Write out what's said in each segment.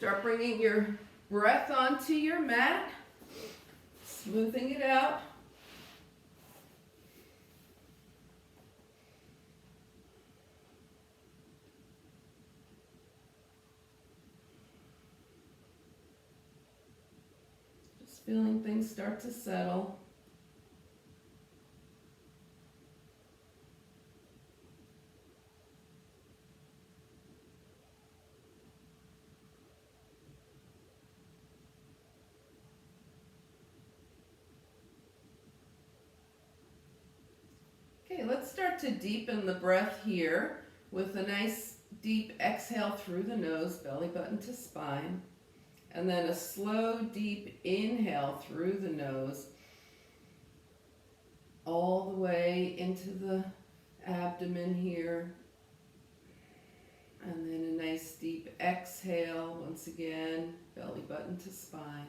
Start bringing your breath onto your mat, smoothing it out. Just feeling things start to settle. Okay, let's start to deepen the breath here with a nice deep exhale through the nose, belly button to spine. And then a slow, deep inhale through the nose, all the way into the abdomen here. And then a nice deep exhale, once again, belly button to spine.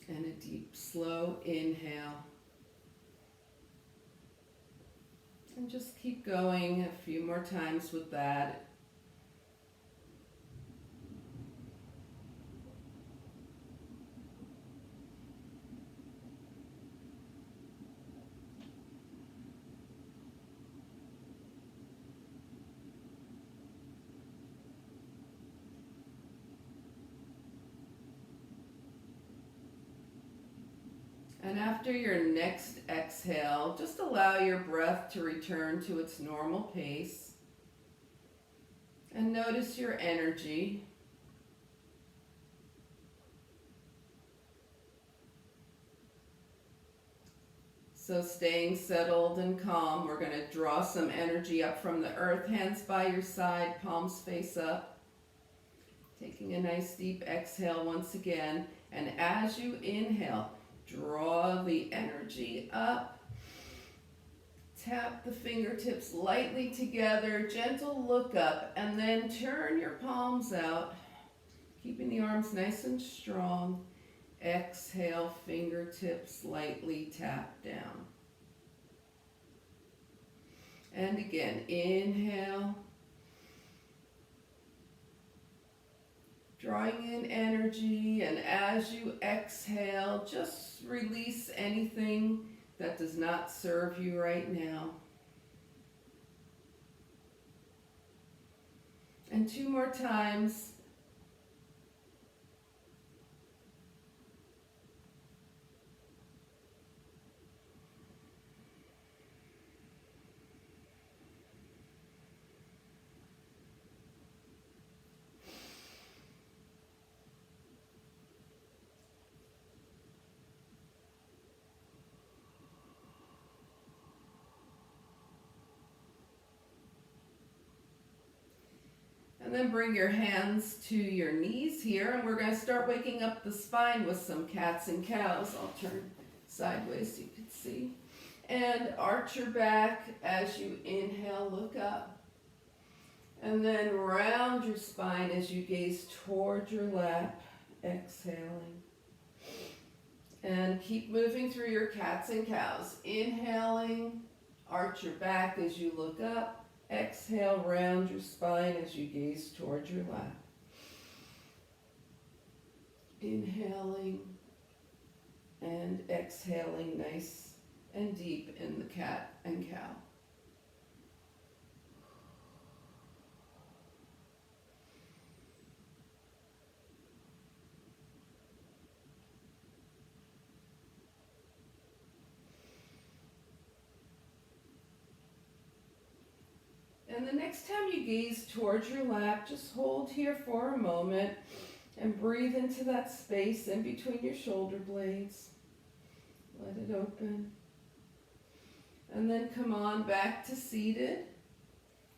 And a deep, slow inhale. And just keep going a few more times with that. And after your next exhale, just allow your breath to return to its normal pace. And notice your energy. So staying settled and calm, we're going to draw some energy up from the earth, hands by your side, palms face up. Taking a nice deep exhale once again. And as you inhale, draw the energy up. Tap the fingertips lightly together, gentle look up, and then turn your palms out, keeping the arms nice and strong. Exhale, fingertips lightly tap down. And again, inhale. Drawing in energy, and as you exhale, just release anything that does not serve you right now. And 2 more times. And then bring your hands to your knees here, and we're going to start waking up the spine with some cats and cows. I'll turn sideways so you can see. And arch your back as you inhale, look up. And then round your spine as you gaze toward your lap, exhaling. And keep moving through your cats and cows. Inhaling, arch your back as you look up. Exhale, round your spine as you gaze toward your lap. Inhaling and exhaling nice and deep in the cat and cow. And the next time you gaze towards your lap, just hold here for a moment and breathe into that space in between your shoulder blades. Let it open. And then come on back to seated.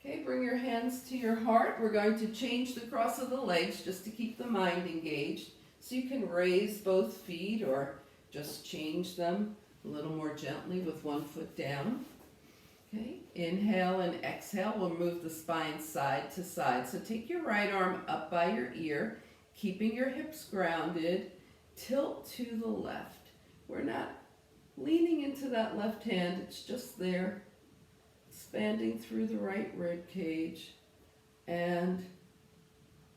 Okay, bring your hands to your heart. We're going to change the cross of the legs just to keep the mind engaged. So you can raise both feet or just change them a little more gently with one foot down. Okay, inhale and exhale. We'll move the spine side to side. So take your right arm up by your ear, keeping your hips grounded. Tilt to the left. We're not leaning into that left hand. It's just there, expanding through the right rib cage. And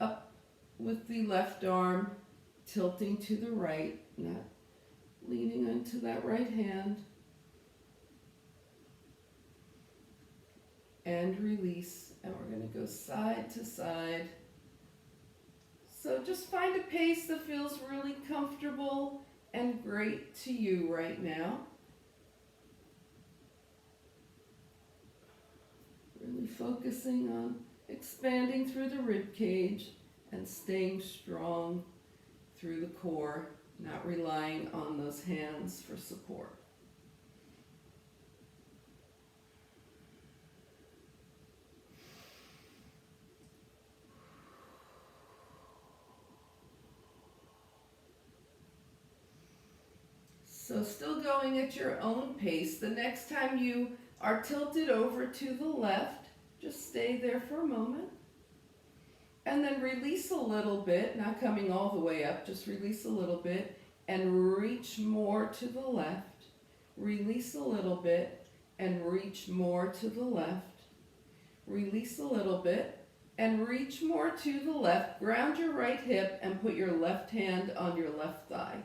up with the left arm, tilting to the right, not leaning into that right hand. And release. And we're going to go side to side. So just find a pace that feels really comfortable and great to you right now. Really focusing on expanding through the rib cage and staying strong through the core, not relying on those hands for support. So still going at your own pace. The next time you are tilted over to the left, just stay there for a moment. And then release a little bit, not coming all the way up, just release a little bit and reach more to the left. Release a little bit and reach more to the left. Release a little bit and reach more to the left. Ground your right hip and put your left hand on your left thigh.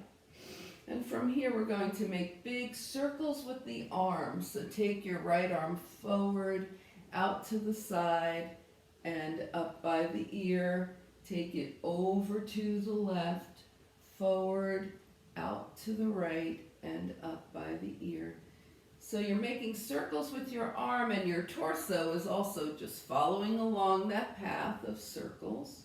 And from here we're going to make big circles with the arms. So take your right arm forward, out to the side, and up by the ear. Take it over to the left, forward, out to the right, and up by the ear. So you're making circles with your arm, and your torso is also just following along that path of circles.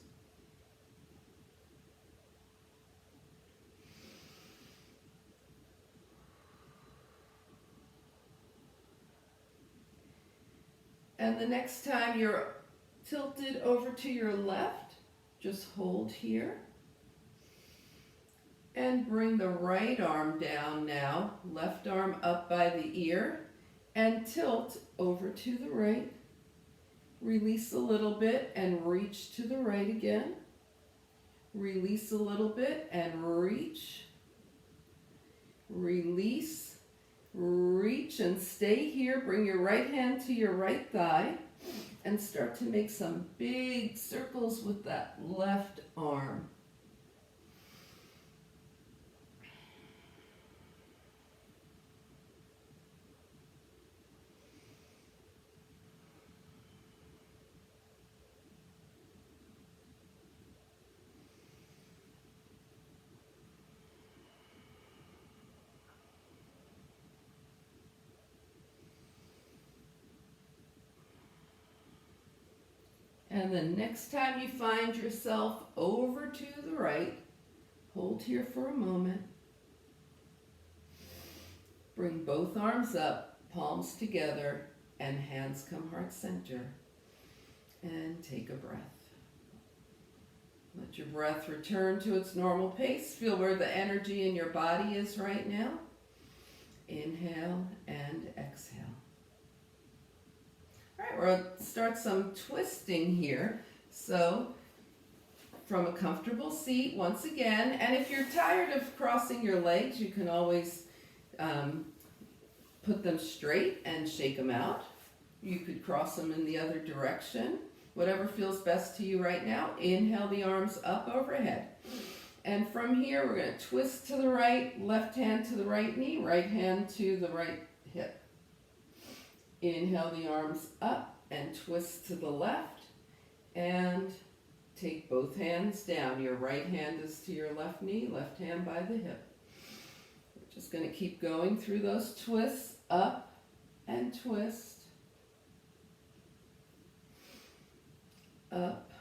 And the next time you're tilted over to your left, just hold here. And bring the right arm down now, left arm up by the ear, and tilt over to the right. Release a little bit and reach to the right again. Release a little bit and reach. Release. Reach and stay here. Bring your right hand to your right thigh and start to make some big circles with that left arm. And the next time you find yourself over to the right, hold here for a moment. Bring both arms up, palms together, and hands come heart center. And take a breath. Let your breath return to its normal pace. Feel where the energy in your body is right now. Inhale and exhale. All right, we're going to start some twisting here. So, from a comfortable seat, once again, and if you're tired of crossing your legs, you can always put them straight and shake them out. You could cross them in the other direction. Whatever feels best to you right now. Inhale the arms up overhead. And from here, we're going to twist to the right, left hand to the right knee, right hand to the right hip. Inhale the arms up and twist to the left and take both hands down. Your right hand is to your left knee, left hand by the hip. We're just going to keep going through those twists, up and twist, up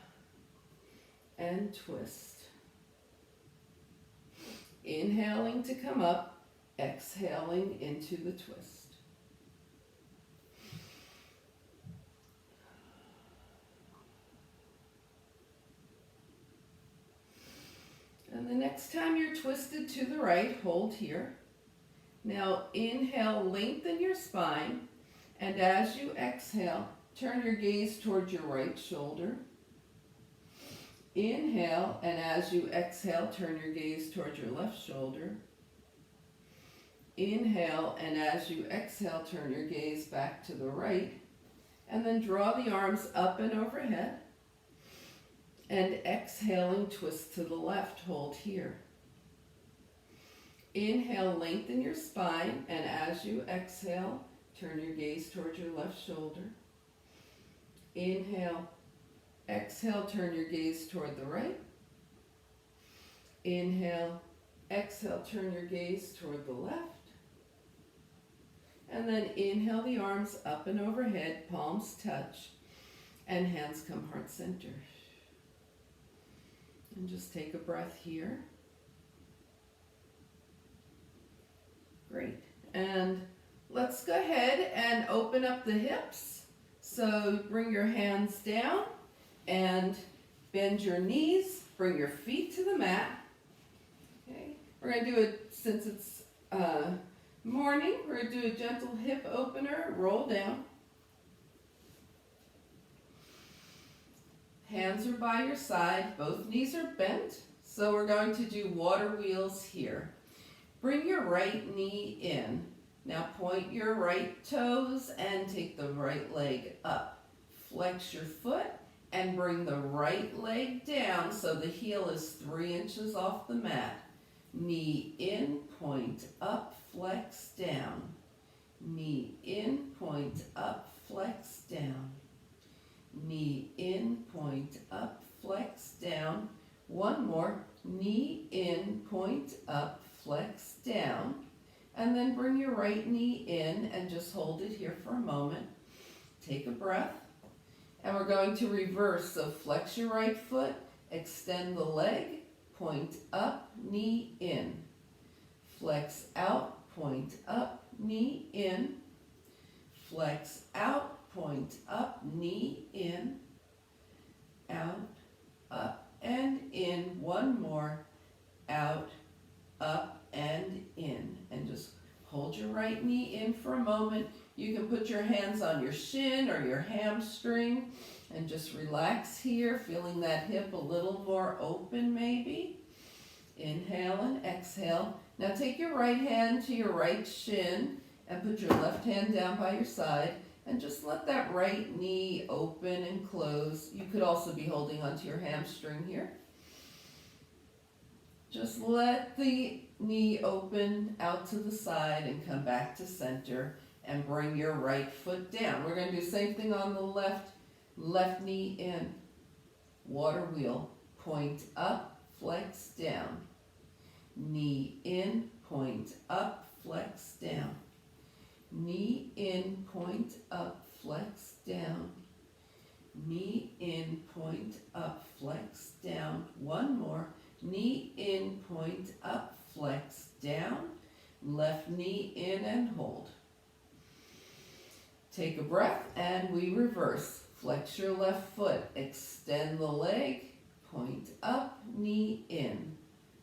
and twist. Inhaling to come up, exhaling into the twist. And the next time you're twisted to the right, hold here. Now inhale, lengthen your spine, and as you exhale, turn your gaze towards your right shoulder. Inhale, and as you exhale, turn your gaze towards your left shoulder. Inhale, and as you exhale, turn your gaze back to the right. And then draw the arms up and overhead. And exhaling, twist to the left, hold here. Inhale, lengthen your spine, and as you exhale, turn your gaze towards your left shoulder. Inhale, exhale, turn your gaze toward the right. Inhale, exhale, turn your gaze toward the left. And then inhale the arms up and overhead, palms touch, and hands come heart center. And just take a breath here. Great. And let's go ahead and open up the hips. So bring your hands down and bend your knees. Bring your feet to the mat. Okay. We're going to do it, since it's morning, we're going to do a gentle hip opener. Roll down. Hands are by your side. Both knees are bent. So we're going to do water wheels here. Bring your right knee in. Now point your right toes and take the right leg up. Flex your foot and bring the right leg down so the heel is 3 inches off the mat. Knee in, point up, flex down. Knee in, point up, flex down. Knee in, point up, flex down. One more. Knee in, point up, flex down. And then bring your right knee in and just hold it here for a moment. Take a breath. And we're going to reverse. So flex your right foot, extend the leg, point up, knee in. Flex out, point up, knee in. Flex out, point up, knee in. Out, up, and in. One more. Out, up, and in. And just hold your right knee in for a moment. You can put your hands on your shin or your hamstring and just relax here, feeling that hip a little more open maybe. Inhale and exhale. Now take your right hand to your right shin and put your left hand down by your side and just let that right knee open and close. You could also be holding onto your hamstring here. Just let the knee open out to the side and come back to center and bring your right foot down. We're going to do the same thing on the left. Left knee in. Water wheel. Point up, flex down. Knee in, point up, flex down. Knee in, point up, flex down. Knee in, point up, flex down. One more. Knee in, point up, flex down. Left knee in and hold. Take a breath and we reverse. Flex your left foot, extend the leg, point up, knee in.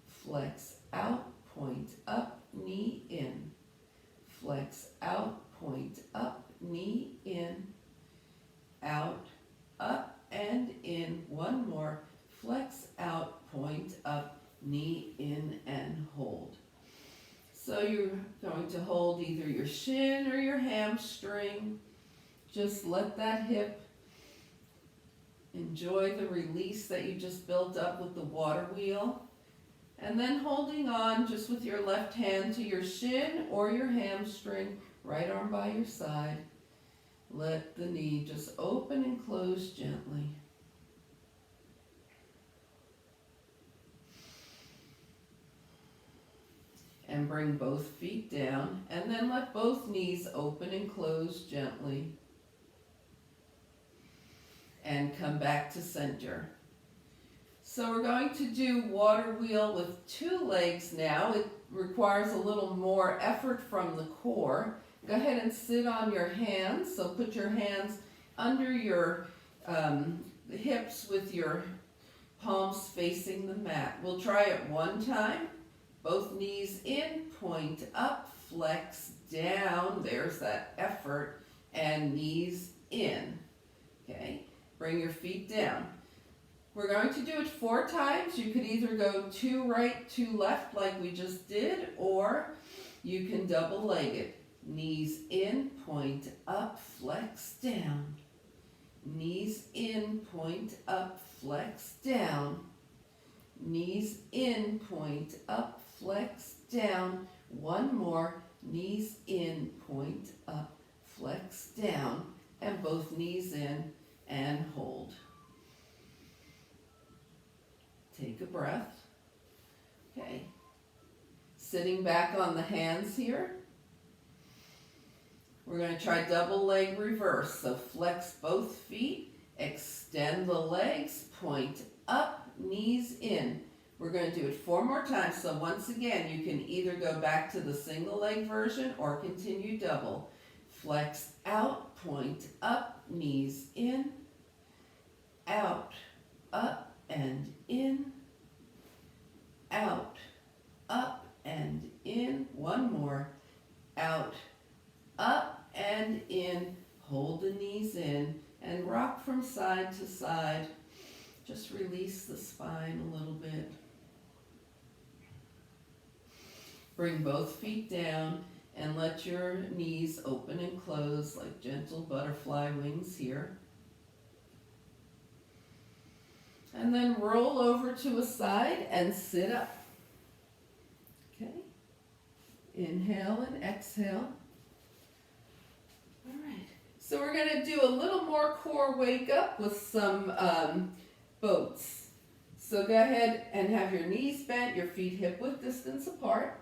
Flex out, point up, knee in. Flex out, point up, knee in. Out, up, and in. One more. Flex out, point up, knee in, and hold. So you're going to hold either your shin or your hamstring. Just let that hip enjoy the release that you just built up with the water wheel. And then holding on just with your left hand to your shin or your hamstring, right arm by your side. Let the knee just open and close gently. And bring both feet down, and then let both knees open and close gently. And come back to center. So we're going to do water wheel with 2 legs now. It requires a little more effort from the core. Go ahead and sit on your hands. So put your hands under your hips with your palms facing the mat. We'll try it one time. Both knees in, point up, flex down. There's that effort. And knees in. Okay, bring your feet down. We're going to do it 4 times. You could either go 2 right, 2 left like we just did, or you can double leg it. Knees in, point up, flex down. Knees in, point up, flex down, knees in, point up, flex down. One more, knees in, point up, flex down, and both knees in and hold. Take a breath. Okay. Sitting back on the hands here. We're going to try double leg reverse. So flex both feet, extend the legs, point up, knees in. We're going to do it 4 more times. So once again, you can either go back to the single leg version or continue double. Flex out, point up, knees in, out, up and in, out, up and in. One more, out, up and in. Hold the knees in and rock from side to side. Just release the spine a little bit. Bring both feet down and let your knees open and close like gentle butterfly wings here. And then roll over to a side and sit up. Okay. Inhale and exhale. All right. So we're going to do a little more core wake up with some boats. So go ahead and have your knees bent, your feet hip width distance apart.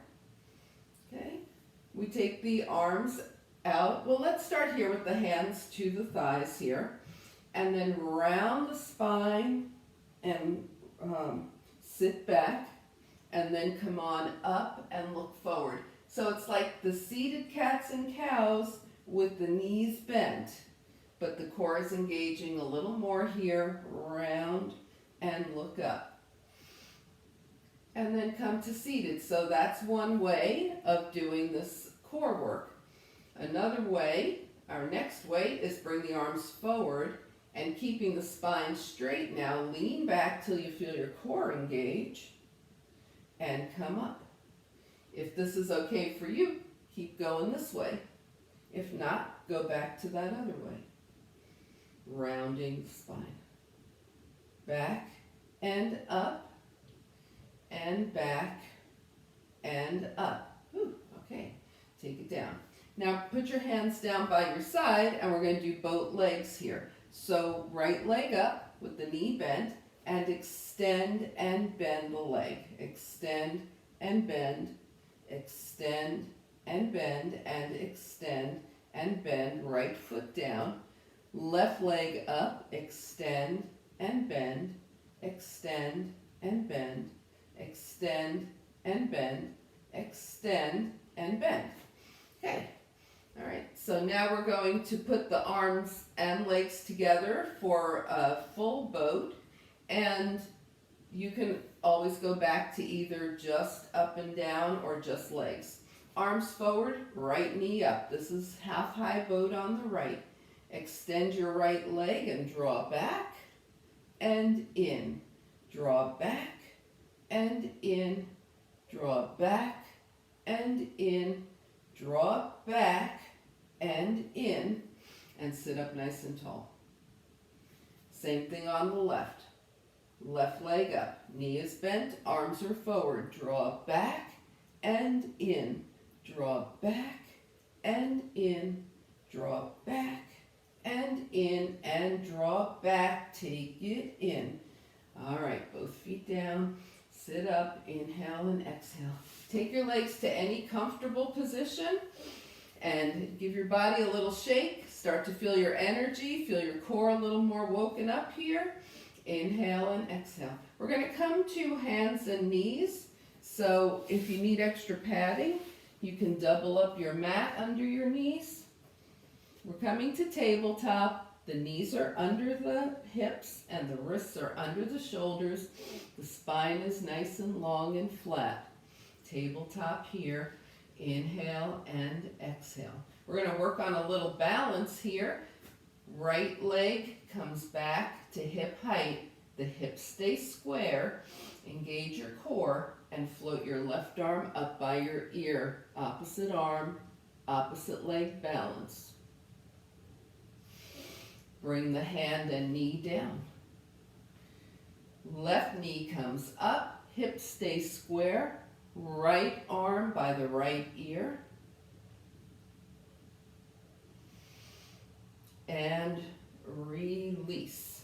Okay. We take the arms out. Well, let's start here with the hands to the thighs here. And then round the spine and sit back. And then come on up and look forward. So it's like the seated cats and cows with the knees bent. But the core is engaging a little more here. Round and look up. And then come to seated. So that's one way of doing this core work. Another way, our next way, is bring the arms forward and keeping the spine straight now. Lean back till you feel your core engage and come up. If this is okay for you, keep going this way. If not, go back to that other way. Rounding the spine. Back and up. And back and up. Ooh, okay, take it down. Now put your hands down by your side and we're going to do both legs here. So right leg up with the knee bent and extend and bend the leg. Extend and bend, extend and bend and extend and bend. Right foot down. Left leg up, extend and bend, extend and bend. Extend and bend, extend and bend. Okay, all right, so now we're going to put the arms and legs together for a full boat, and you can always go back to either just up and down or just legs. Arms forward, right knee up. This is half high boat on the right. Extend your right leg and draw back and in. Draw back and in, draw back and in, draw back and in, and sit up nice and tall. Same thing on the left. Left leg up, knee is bent, arms are forward, draw back and in, draw back and in, draw back and in, and draw back, take it in. All right, both feet down. Sit up, inhale and exhale. Take your legs to any comfortable position and give your body a little shake. Start to feel your energy, feel your core a little more woken up here. Inhale and exhale. We're going to come to hands and knees. So if you need extra padding, you can double up your mat under your knees. We're coming to tabletop. The knees are under the hips and the wrists are under the shoulders. The spine is nice and long and flat. Tabletop here. Inhale and exhale. We're going to work on a little balance here. Right leg comes back to hip height. The hips stay square. Engage your core and float your left arm up by your ear. Opposite arm, opposite leg balance. Bring the hand and knee down. Left knee comes up, hips stay square, right arm by the right ear. And release.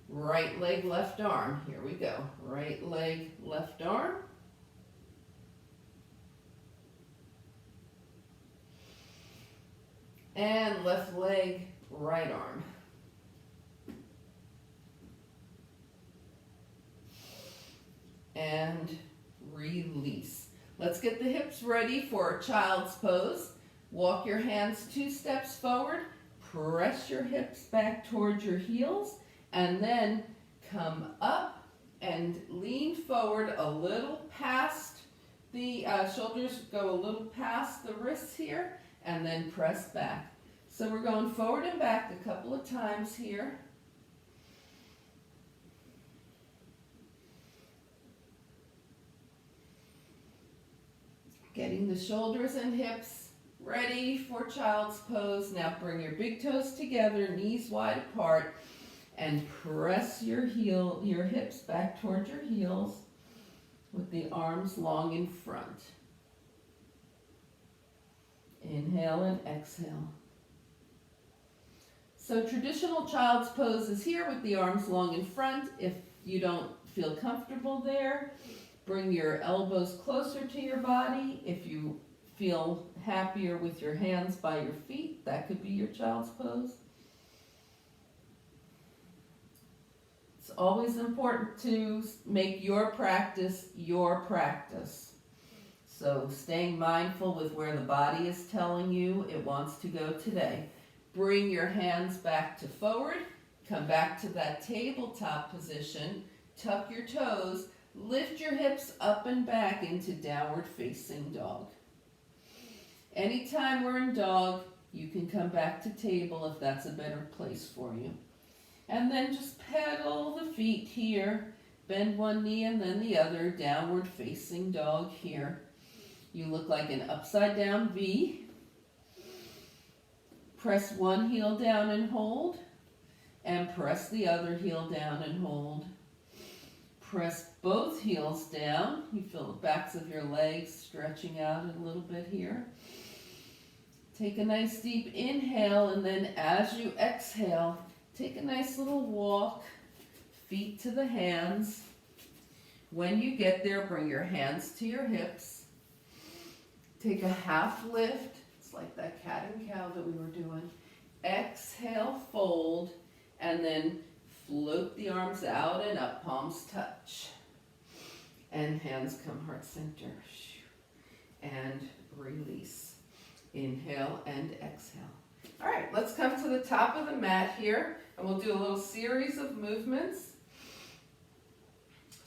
Right leg, left arm. Here we go. Right leg, left arm. And left leg, right arm. And release. Let's get the hips ready for a child's pose. Walk your hands 2 steps forward. Press your hips back towards your heels. And then come up and lean forward a little past the shoulders, go a little past the wrists here. And then press back. So we're going forward and back a couple of times here. Getting the shoulders and hips ready for child's pose. Now bring your big toes together, knees wide apart, and press your hips back towards your heels with the arms long in front. Inhale and exhale. So traditional child's pose is here with the arms long in front. If you don't feel comfortable there, bring your elbows closer to your body. If you feel happier with your hands by your feet, that could be your child's pose. It's always important to make your practice your practice. So staying mindful with where the body is telling you it wants to go today. Bring your hands back to forward. Come back to that tabletop position. Tuck your toes. Lift your hips up and back into downward facing dog. Anytime we're in dog, you can come back to table if that's a better place for you. And then just pedal the feet here. Bend one knee and then the other. Downward facing dog here. You look like an upside down V. Press one heel down and hold. And press the other heel down and hold. Press both heels down. You feel the backs of your legs stretching out a little bit here. Take a nice deep inhale, and then as you exhale, take a nice little walk, feet to the hands. When you get there, bring your hands to your hips. Take a half lift. It's like that cat and cow that we were doing. Exhale, fold, and then float the arms out and up, palms touch. And hands come heart center. And release. Inhale and exhale. All right, let's come to the top of the mat here, and we'll do a little series of movements.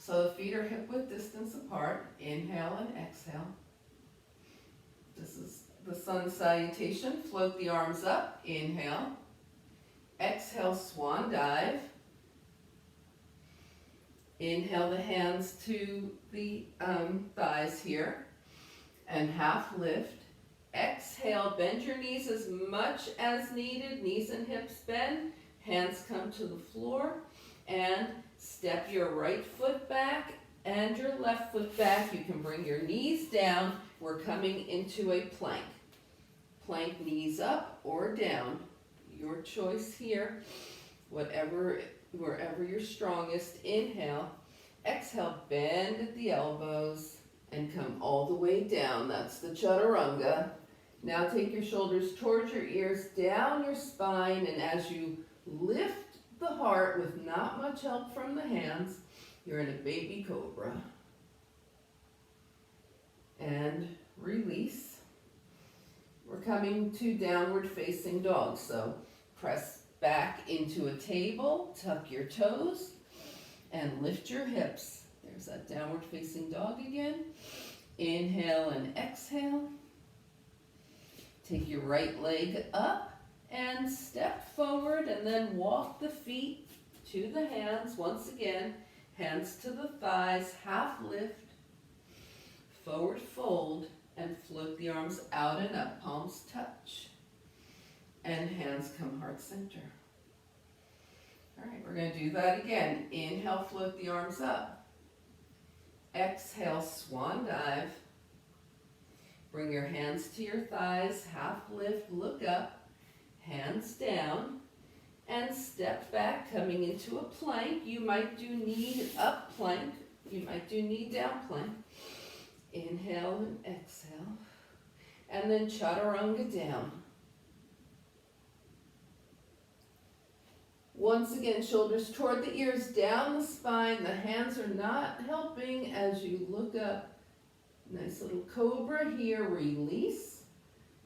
So the feet are hip width distance apart. Inhale and exhale. This is the Sun Salutation. Float the arms up. Inhale. Exhale, swan dive. Inhale the hands to the thighs here. And half lift. Exhale, bend your knees as much as needed. Knees and hips bend. Hands come to the floor. And step your right foot back and your left foot back. You can bring your knees down. We're coming into a plank. Plank, knees up or down. Your choice here. Wherever you're strongest. Inhale. Exhale, bend at the elbows and come all the way down. That's the chaturanga. Now take your shoulders towards your ears, down your spine, and as you lift the heart with not much help from the hands, you're in a baby cobra. And release. We're coming to downward facing dog. So press back into a table, tuck your toes, and lift your hips. There's that downward facing dog again. Inhale and exhale. Take your right leg up and step forward, and then walk the feet to the hands. Once again, hands to the thighs, half lift, forward fold, and float the arms out and up, palms touch, and hands come heart center. All right, We're going to do that again. Inhale, float the arms up. Exhale, swan dive. Bring your hands to your thighs, half lift, look up, hands down, and step back, coming into a plank. You might do knee up plank. You might do knee down plank. Inhale and exhale. And then chaturanga down. Once again, shoulders toward the ears, down the spine. The hands are not helping as you look up. Nice little cobra here. Release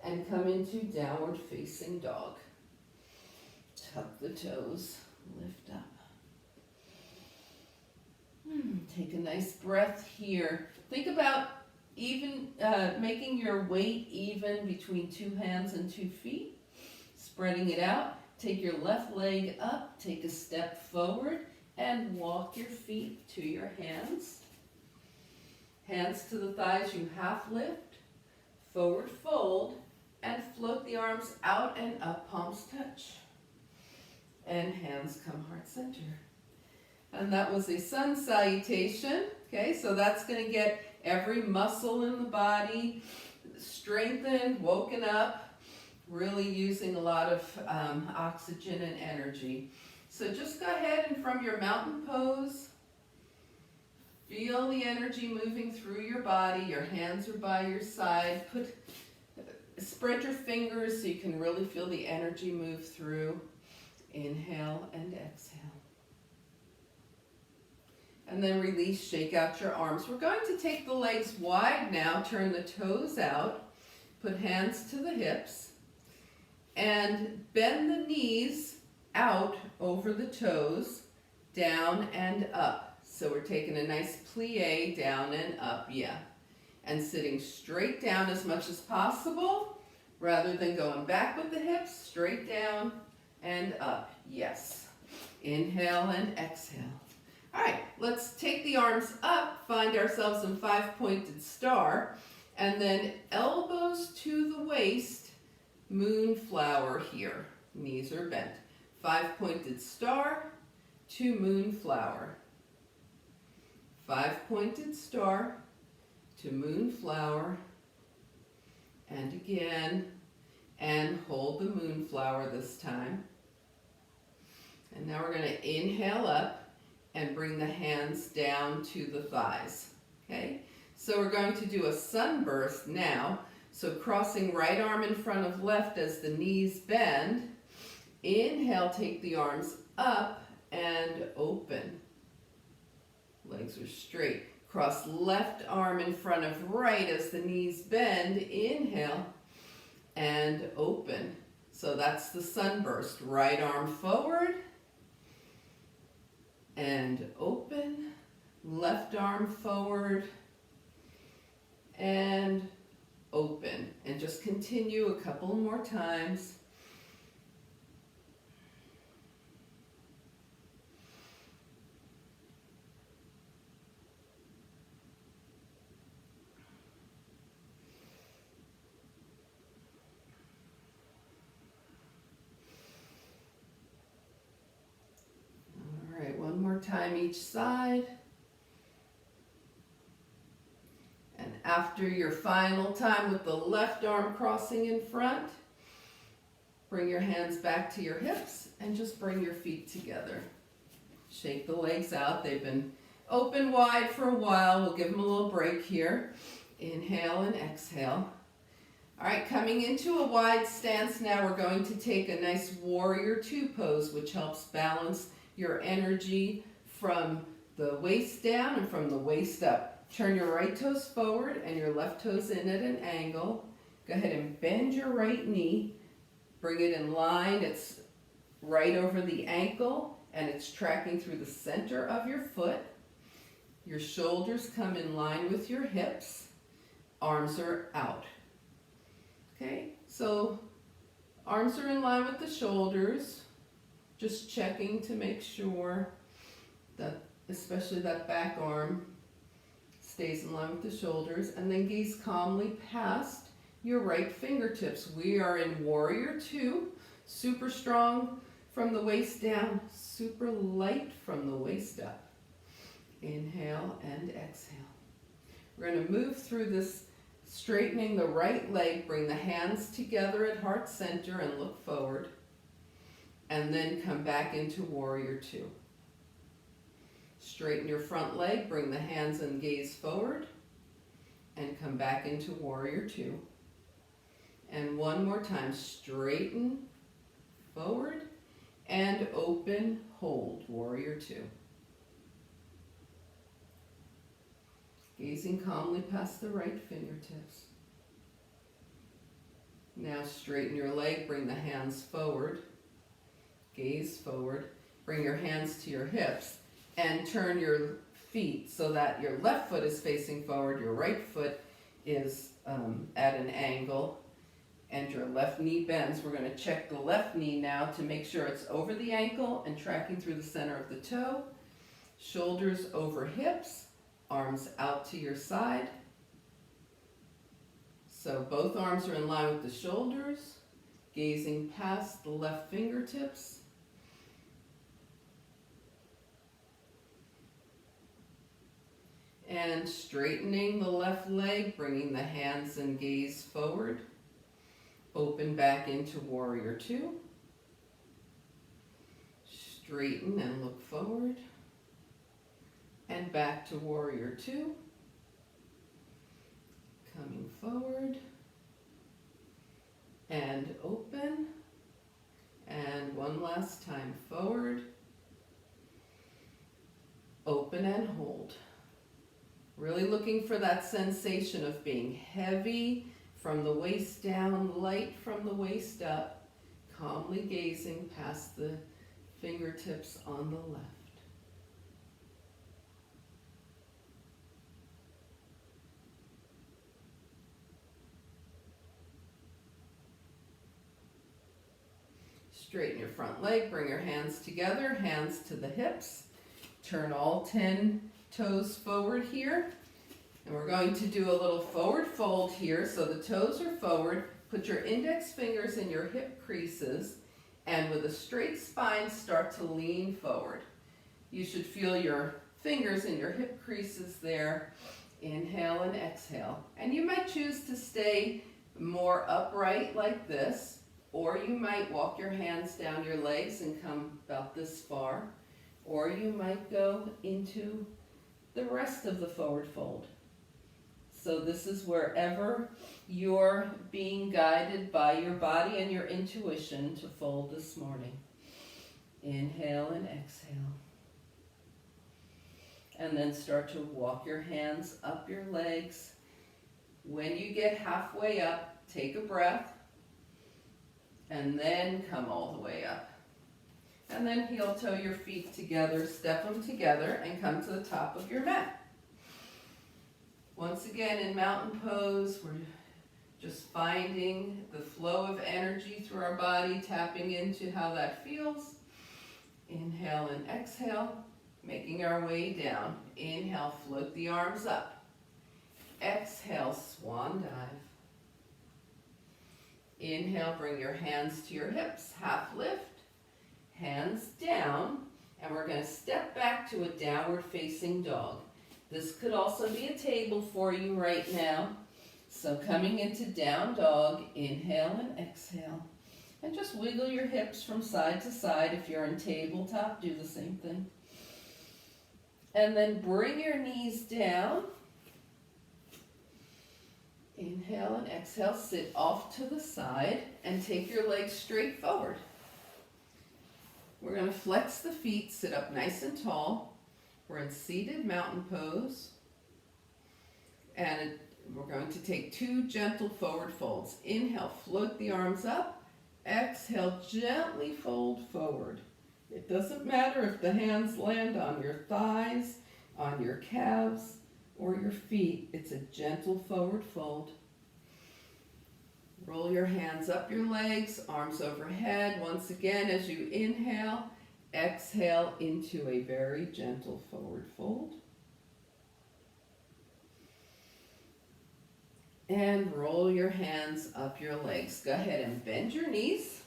and come into downward facing dog. Tuck the toes, lift up. Take a nice breath here. Think about even making your weight even between 2 hands and 2 feet. Spreading it out. Take your left leg up, take a step forward, and walk your feet to your hands. Hands to the thighs, you half lift, forward fold, and float the arms out and up, palms touch. And hands come heart center. And that was a sun salutation. Okay, so that's going to get every muscle in the body strengthened, woken up, really using a lot of oxygen and energy. So just go ahead and from your mountain pose, feel the energy moving through your body. Your hands are by your side. Spread your fingers so you can really feel the energy move through. Inhale and exhale. And then release, shake out your arms. We're going to take the legs wide now, turn the toes out, put hands to the hips, and bend the knees out over the toes, down and up. So we're taking a nice plie, down and up, and sitting straight down as much as possible, rather than going back with the hips, straight down and up, yes. Inhale and exhale. All right, let's take the arms up, find ourselves in 5-pointed star, and then elbows to the waist, moonflower here. Knees are bent. 5-pointed star to moonflower. 5-pointed star to moonflower. And again, and hold the moonflower this time. And now we're going to inhale up and bring the hands down to the thighs. Okay? So we're going to do a sunburst now. So crossing right arm in front of left as the knees bend. Inhale, take the arms up and open. Legs are straight. Cross left arm in front of right as the knees bend. Inhale and open. So that's the sunburst. Right arm forward and open. Left arm forward and open. And just continue a couple more times. All right, one more time each side. And after your final time with the left arm crossing in front, bring your hands back to your hips and just bring your feet together. Shake the legs out. They've been open wide for a while. We'll give them a little break here. Inhale and exhale. All right, coming into a wide stance now, we're going to take a nice warrior two pose, which helps balance your energy from the waist down and from the waist up. Turn your right toes forward and your left toes in at an angle. Go ahead and bend your right knee. Bring it in line. It's right over the ankle and it's tracking through the center of your foot. Your shoulders come in line with your hips. Arms are out. Okay, so arms are in line with the shoulders. Just checking to make sure that, especially that back arm, stays in line with the shoulders, and then gaze calmly past your right fingertips. We are in warrior two, super strong from the waist down, super light from the waist up. Inhale and exhale. We're going to move through this, straightening the right leg. Bring the hands together at heart center and look forward. And then come back into warrior two. Straighten your front leg, bring the hands and gaze forward, and come back into warrior two. And one more time, straighten, forward, and open, hold, warrior two. Gazing calmly past the right fingertips. Now straighten your leg, bring the hands forward, gaze forward, bring your hands to your hips, and turn your feet so that your left foot is facing forward, your right foot is at an angle, and your left knee bends. We're going to check the left knee now to make sure it's over the ankle and tracking through the center of the toe. Shoulders over hips, arms out to your side. So both arms are in line with the shoulders, gazing past the left fingertips. And straightening the left leg, bringing the hands and gaze forward. Open back into warrior two. Straighten and look forward. And back to warrior two. Coming forward. And open. And one last time forward. Open and hold. Really looking for that sensation of being heavy from the waist down, light from the waist up, calmly gazing past the fingertips on the left. Straighten your front leg, bring your hands together, hands to the hips. Turn all 10 toes forward here. And we're going to do a little forward fold here. So the toes are forward. Put your index fingers in your hip creases. And with a straight spine, start to lean forward. You should feel your fingers in your hip creases there. Inhale and exhale. And you might choose to stay more upright like this. Or you might walk your hands down your legs and come about this far. Or you might go into the rest of the forward fold. So this is wherever you're being guided by your body and your intuition to fold this morning. Inhale and exhale. And then start to walk your hands up your legs. When you get halfway up, take a breath. And then come all the way up. And then heel toe your feet together, step them together, and come to the top of your mat. Once again, in mountain pose, we're just finding the flow of energy through our body, tapping into how that feels. Inhale and exhale, making our way down. Inhale, float the arms up. Exhale, swan dive. Inhale, bring your hands to your hips, half lift. Hands down, and we're going to step back to a downward facing dog. This could also be a table for you right now. So coming into down dog, inhale and exhale. And just wiggle your hips from side to side. If you're in tabletop, do the same thing. And then bring your knees down. Inhale and exhale, sit off to the side and take your legs straight forward. We're going to flex the feet, sit up nice and tall. We're in seated mountain pose. And we're going to take 2 gentle forward folds. Inhale, float the arms up. Exhale, gently fold forward. It doesn't matter if the hands land on your thighs, on your calves, or your feet. It's a gentle forward fold. Roll your hands up your legs, arms overhead. Once again, as you inhale, exhale into a very gentle forward fold. And roll your hands up your legs. Go ahead and bend your knees.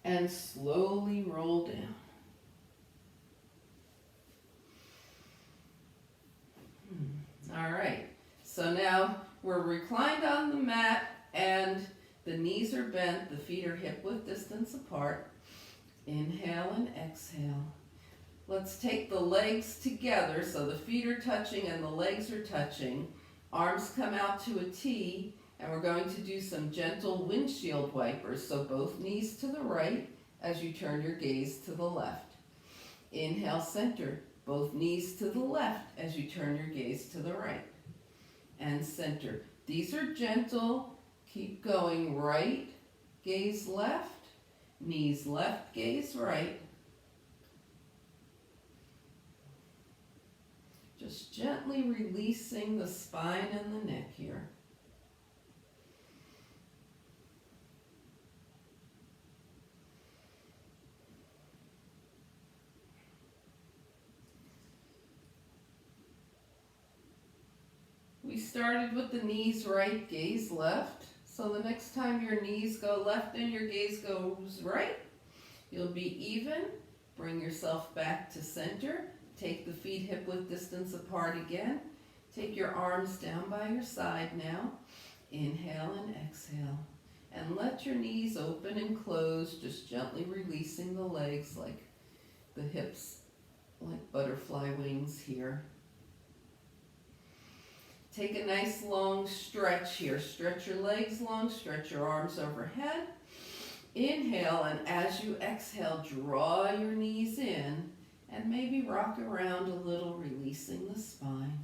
and slowly roll down. All right, so now we're reclined on the mat and the knees are bent, the feet are hip width distance apart. Inhale and exhale. Let's take the legs together so the feet are touching and the legs are touching. Arms come out to a T, and we're going to do some gentle windshield wipers. So both knees to the right as you turn your gaze to the left. Inhale, center. Both knees to the left as you turn your gaze to the right. And center. These are gentle. Keep going. Right, gaze left. Knees left, gaze right. Just gently releasing the spine and the neck here. We started with the knees right, gaze left. So the next time your knees go left and your gaze goes right, you'll be even. Bring yourself back to center. Take the feet hip width distance apart again. Take your arms down by your side now. Inhale and exhale. And let your knees open and close, just gently releasing the legs like the hips, like butterfly wings here. Take a nice long stretch here. Stretch your legs long, stretch your arms overhead. Inhale, and as you exhale, draw your knees in and maybe rock around a little, releasing the spine.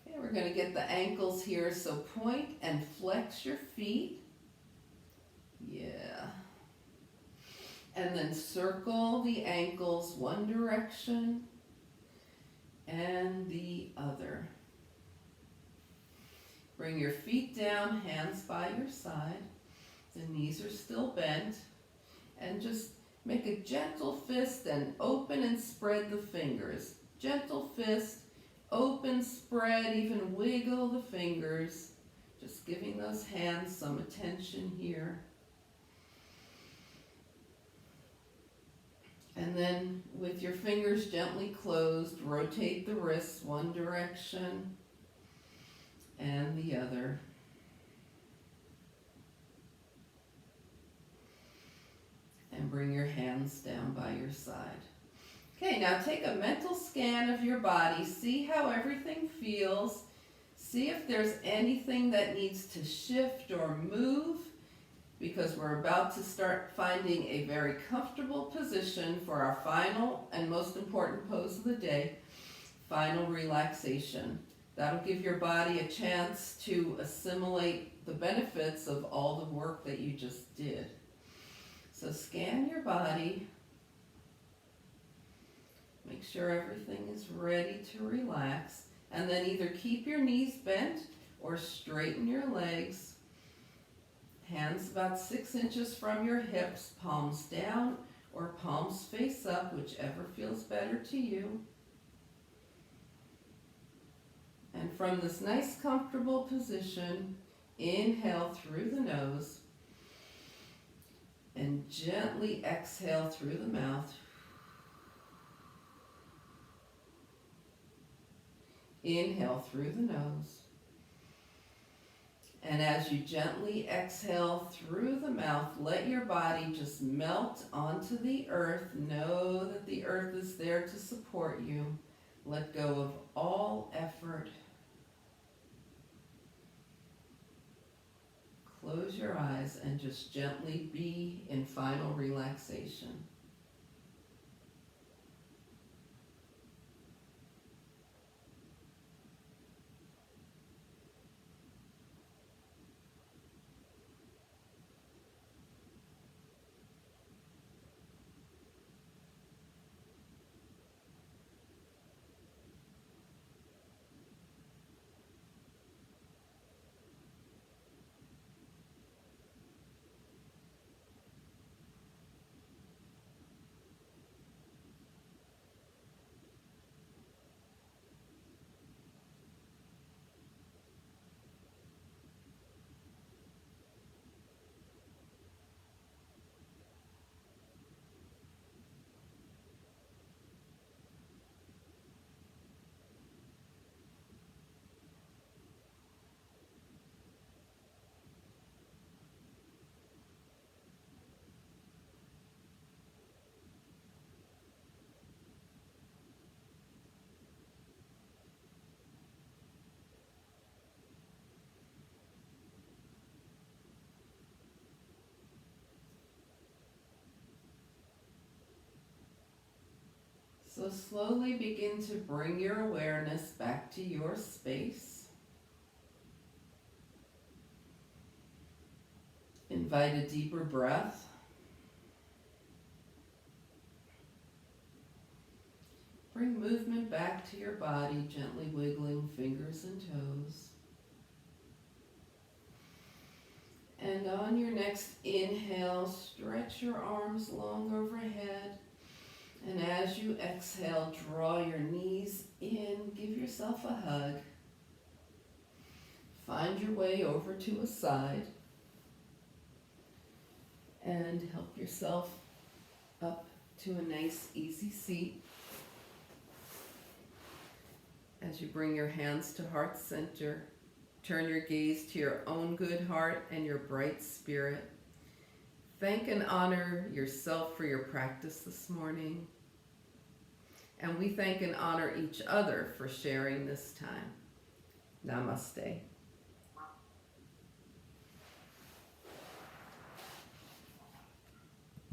Okay, we're going to get the ankles here, so point and flex your feet. Yeah. And then circle the ankles one direction and the other. Bring your feet down, hands by your side. The knees are still bent. And just make a gentle fist and open and spread the fingers. Gentle fist, open, spread, even wiggle the fingers. Just giving those hands some attention here. And then with your fingers gently closed, rotate the wrists one direction and the other. And bring your hands down by your side. Okay, now take a mental scan of your body. See how everything feels. See if there's anything that needs to shift or move, because we're about to start finding a very comfortable position for our final and most important pose of the day, final relaxation. That'll give your body a chance to assimilate the benefits of all the work that you just did. So scan your body. Make sure everything is ready to relax. And then either keep your knees bent or straighten your legs. Hands about 6 inches from your hips, palms down or palms face up, whichever feels better to you. And from this nice comfortable position, inhale through the nose and gently exhale through the mouth. Inhale through the nose. And as you gently exhale through the mouth, let your body just melt onto the earth. Know that the earth is there to support you. Let go of all effort. Close your eyes and just gently be in final relaxation. So slowly begin to bring your awareness back to your space. Invite a deeper breath. Bring movement back to your body, gently wiggling fingers and toes. And on your next inhale, stretch your arms long overhead. And as you exhale, draw your knees in, give yourself a hug. Find your way over to a side. And help yourself up to a nice, easy seat. As you bring your hands to heart center, turn your gaze to your own good heart and your bright spirit. Thank and honor yourself for your practice this morning. And we thank and honor each other for sharing this time. Namaste.